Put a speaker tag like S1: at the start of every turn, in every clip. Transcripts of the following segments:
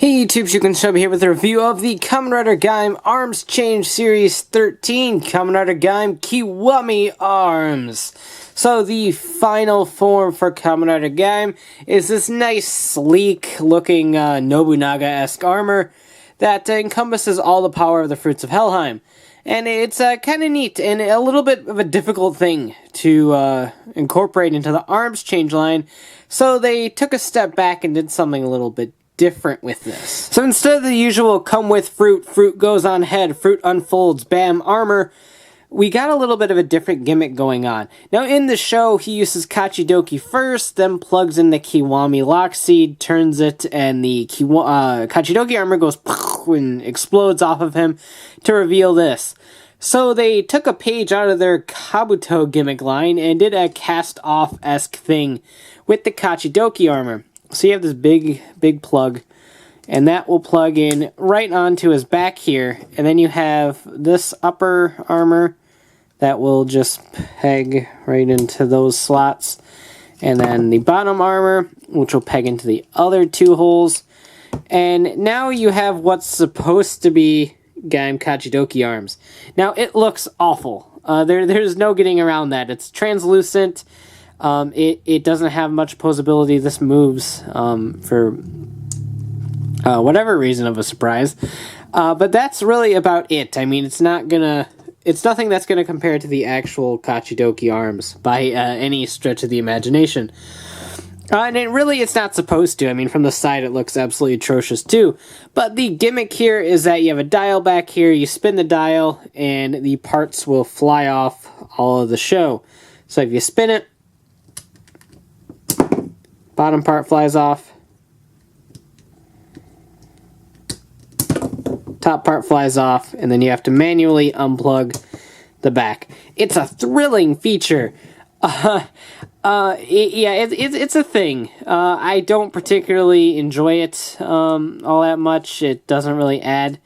S1: Hey YouTube, you can show me here with a review of the Kamen Rider Gaim Arms Change Series 13, Kamen Rider Gaim Kiwami Arms. So the final form for Kamen Rider Gaim is this nice, sleek looking Nobunaga-esque armor that encompasses all the power of the Fruits of Helheim. And it's kind of neat and a little bit of a difficult thing to incorporate into the arms change line. So they took a step back and did something a little bit different with this. So instead of the usual come with fruit, fruit goes on head, fruit unfolds, bam, armor, we got a little bit of a different gimmick going on. Now in the show, he uses Kachidoki first, then plugs in the Kiwami lock seed, turns it, and the Kachidoki armor goes and explodes off of him to reveal this. So they took a page out of their Kabuto gimmick line and did a cast-off-esque thing with the Kachidoki armor. So you have this big plug, and that will plug in right onto his back here, and then you have this upper armor that will just peg right into those slots, and then the bottom armor, which will peg into the other two holes, and now you have what's supposed to be Gaim Kachidoki arms. Now it looks awful. There's no getting around that. It's translucent. It doesn't have much posability. This moves for whatever reason of a surprise. But that's really about it. I mean, it's nothing that's gonna compare to the actual Kachidoki arms by any stretch of the imagination. And it's not supposed to. I mean, from the side it looks absolutely atrocious too. But the gimmick here is that you have a dial back here, you spin the dial, and the parts will fly off all of the show. So if you spin it, bottom part flies off, top part flies off, and then you have to manually unplug the back. It's a thrilling feature. It's a thing. I don't particularly enjoy it all that much. It doesn't really add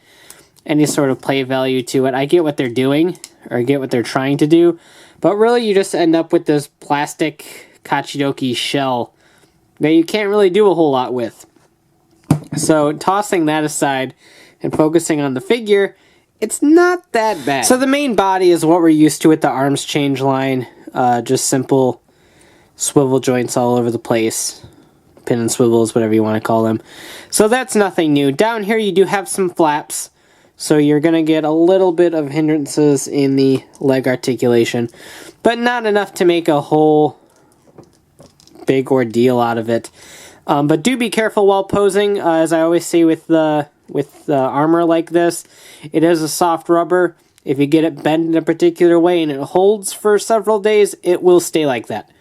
S1: any sort of play value to it. I get what they're doing, or I get what they're trying to do, but really you just end up with this plastic Kachidoki shell that you can't really do a whole lot with. So tossing that aside and focusing on the figure, it's not that bad. So the main body is what we're used to with the arms change line. Just simple swivel joints all over the place. Pin and swivels, whatever you want to call them. So that's nothing new. Down here you do have some flaps. So you're going to get a little bit of hindrances in the leg articulation. But not enough to make a whole big ordeal out of it. But do be careful while posing. As I always say with armor like this, it is a soft rubber. If you get it bent in a particular way and it holds for several days, it will stay like that.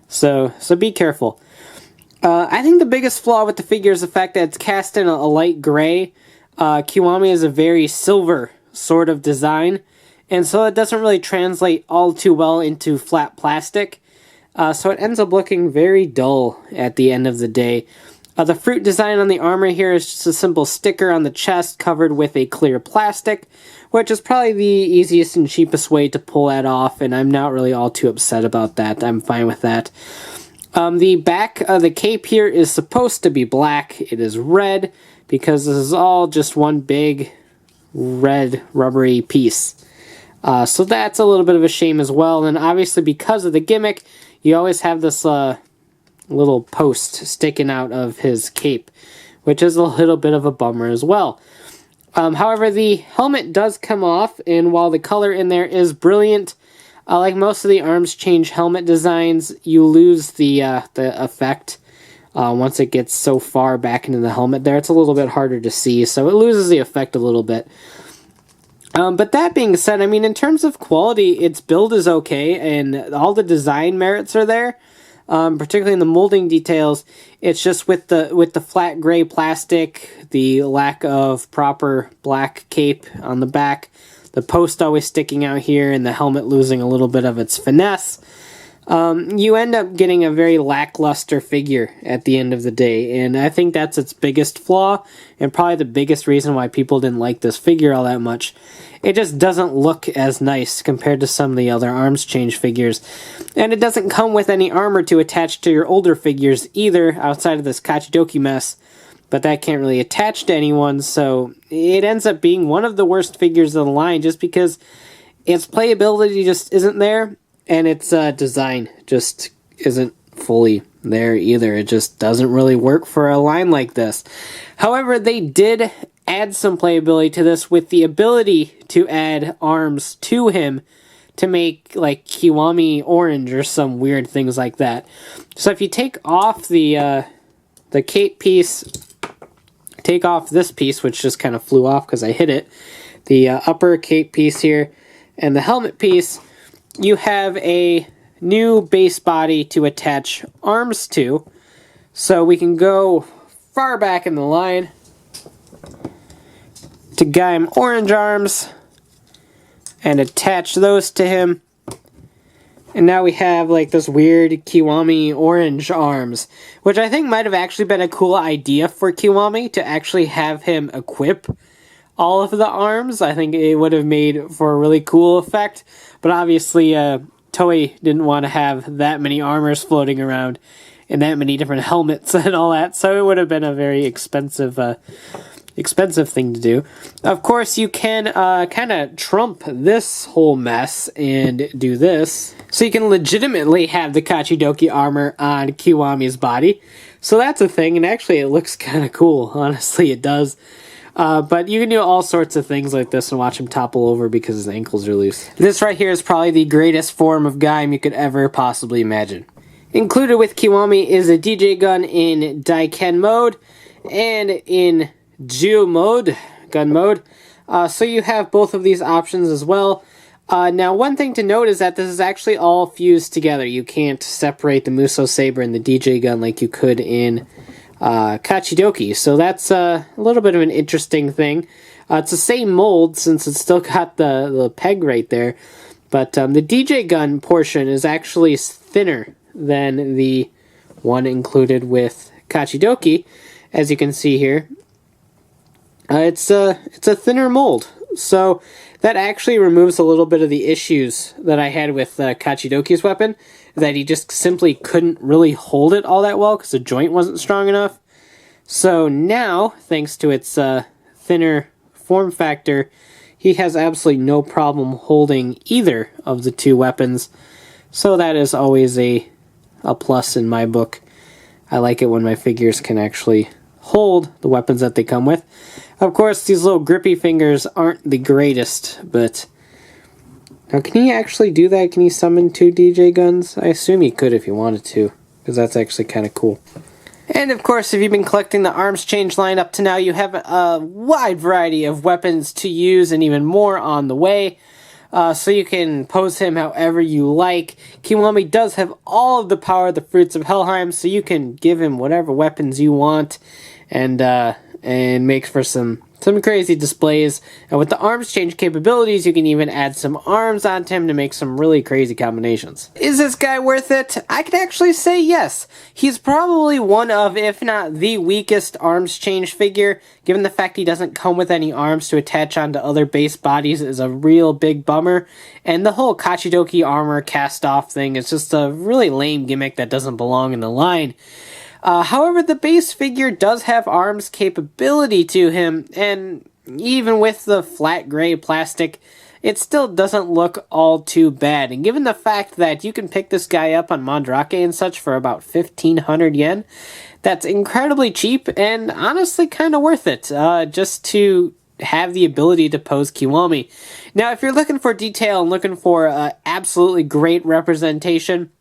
S1: So be careful. I think the biggest flaw with the figure is the fact that it's cast in a light gray. Kiwami is a very silver sort of design, and so it doesn't really translate all too well into flat plastic. So it ends up looking very dull at the end of the day. The fruit design on the armor here is just a simple sticker on the chest covered with a clear plastic, which is probably the easiest and cheapest way to pull that off, and I'm not really all too upset about that. I'm fine with that. The back of the cape here is supposed to be black. It is red, because this is all just one big red rubbery piece. So that's a little bit of a shame as well, and obviously because of the gimmick, you always have this little post sticking out of his cape, which is a little bit of a bummer as well. However, the helmet does come off, and while the color in there is brilliant, like most of the arms change helmet designs, you lose the effect once it gets so far back into the helmet there. It's a little bit harder to see, so it loses the effect a little bit. But that being said, I mean, in terms of quality, its build is okay, and all the design merits are there. Particularly in the molding details. It's just with the flat gray plastic, the lack of proper black cape on the back, the post always sticking out here, and the helmet losing a little bit of its finesse, you end up getting a very lackluster figure at the end of the day, and I think that's its biggest flaw, and probably the biggest reason why people didn't like this figure all that much. It just doesn't look as nice compared to some of the other arms change figures, and it doesn't come with any armor to attach to your older figures either, outside of this Kachidoki mess. but that can't really attach to anyone, so it ends up being one of the worst figures of the line just because its playability just isn't there, and its design just isn't fully there either. It just doesn't really work for a line like this. However, they did add some playability to this with the ability to add arms to him to make like Kiwami orange or some weird things like that. So if you take off the cape piece, take off this piece, which just kind of flew off because I hit it, the upper cape piece here, and the helmet piece, you have a new base body to attach arms to. So we can go far back in the line to Gaim orange arms and attach those to him. And now we have like this weird Kiwami orange arms, which I think might have actually been a cool idea for Kiwami to actually have him equip all of the arms. I think it would have made for a really cool effect, but obviously Toei didn't want to have that many armors floating around and that many different helmets and all that, so it would have been a very expensive thing to do. Of course, you can kind of trump this whole mess and do this. So you can legitimately have the Kachidoki armor on Kiwami's body. So that's a thing, and actually it looks kind of cool. Honestly, it does. But you can do all sorts of things like this and watch him topple over because his ankles are loose. This right here is probably the greatest form of Gaim you could ever possibly imagine. Included with Kiwami is a DJ gun in Daiken mode and in Geo mode, gun mode. So you have both of these options as well. Now, one thing to note is that this is actually all fused together. You can't separate the Muso Saber and the DJ gun like you could in Kachidoki. So that's a little bit of an interesting thing. It's the same mold since it's still got the peg right there. But the DJ gun portion is actually thinner than the one included with Kachidoki, as you can see here. It's a thinner mold, so that actually removes a little bit of the issues that I had with Kachidoki's weapon, that he just simply couldn't really hold it all that well because the joint wasn't strong enough. So now, thanks to its thinner form factor, he has absolutely no problem holding either of the two weapons. So that is always a plus in my book. I like it when my figures can actually hold the weapons that they come with. Of course, these little grippy fingers aren't the greatest, but now can he actually do that? Can he summon two DJ guns? I assume he could if he wanted to, because that's actually kind of cool. And of course, if you've been collecting the arms change line up to now, you have a wide variety of weapons to use and even more on the way. So you can pose him however you like. Kiwami does have all of the power of the Fruits of Helheim, so you can give him whatever weapons you want, and make for some crazy displays. And with the arms change capabilities, you can even add some arms onto him to make some really crazy combinations. Is this guy worth it? I can actually say yes. He's probably one of, if not the weakest arms change figure, given the fact he doesn't come with any arms to attach onto other base bodies is a real big bummer. And the whole Kachidoki armor cast off thing is just a really lame gimmick that doesn't belong in the line. However, the base figure does have arms capability to him, and even with the flat gray plastic, it still doesn't look all too bad. And given the fact that you can pick this guy up on Mandarake and such for about 1,500 yen, that's incredibly cheap and honestly kind of worth it, just to have the ability to pose Kiwami. Now, if you're looking for detail and looking for absolutely great representation,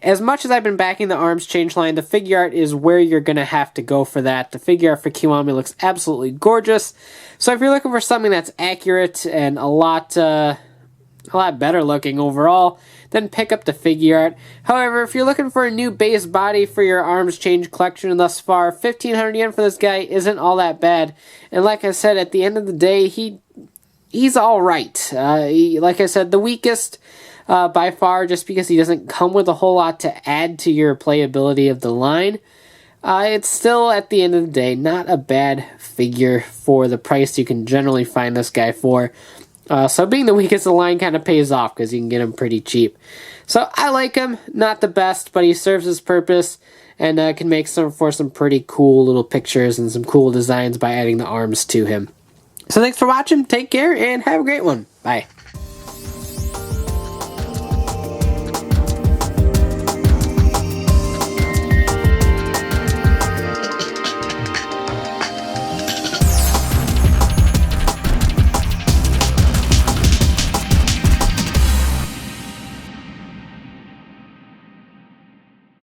S1: as much as I've been backing the arms change line, the figure art is where you're going to have to go for that. The figure art for Kiwami looks absolutely gorgeous. So if you're looking for something that's accurate and a lot better looking overall, then pick up the figure art. However, if you're looking for a new base body for your arms change collection thus far, 1,500 yen for this guy isn't all that bad. And like I said, at the end of the day, he's alright. Like I said, the weakest by far, just because he doesn't come with a whole lot to add to your playability of the line. It's still, at the end of the day, not a bad figure for the price you can generally find this guy for. So being the weakest of the line kind of pays off because you can get him pretty cheap. So I like him. Not the best, but he serves his purpose and can make some pretty cool little pictures and some cool designs by adding the arms to him. So thanks for watching. Take care and have a great one. Bye.